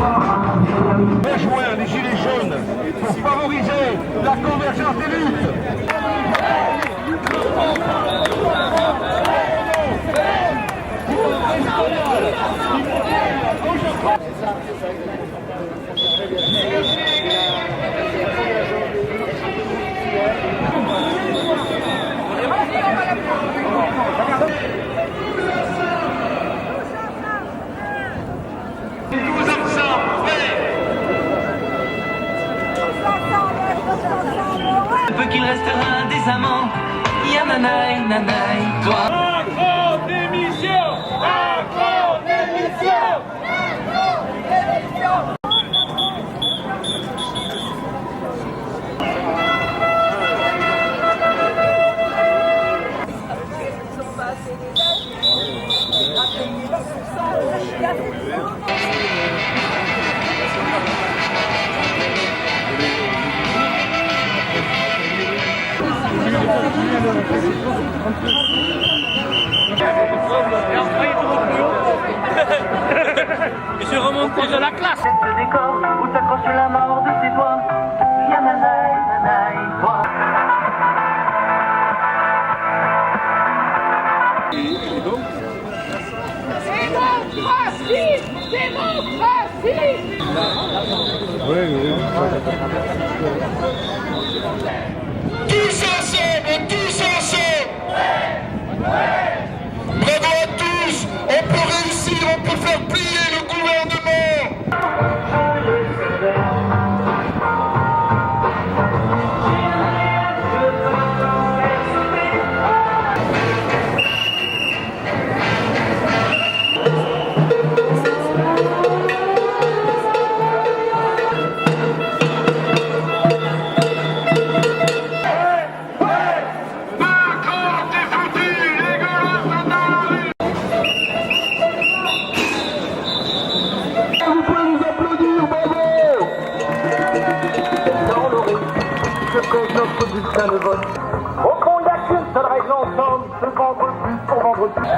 Rejoindre les Gilets jaunes pour favoriser la convergence des luttes. Peu qu'il restera des amants, Yananaï, nanaï, toi. Macron démission! Macron démission! Et je remonte de la classe. Ce décor où t'accroches la mort de tes doigts, Yananaï, nanaï, toi. Démocratie! Démocratie! Tous ensemble, tous ensemble. Bravo à tous, on peut réussir, on peut faire plier le gouvernement. Notre bulletin de vote. Au fond, il n'y a qu'une seule règle ensemble, se vendre plus pour vendre plus.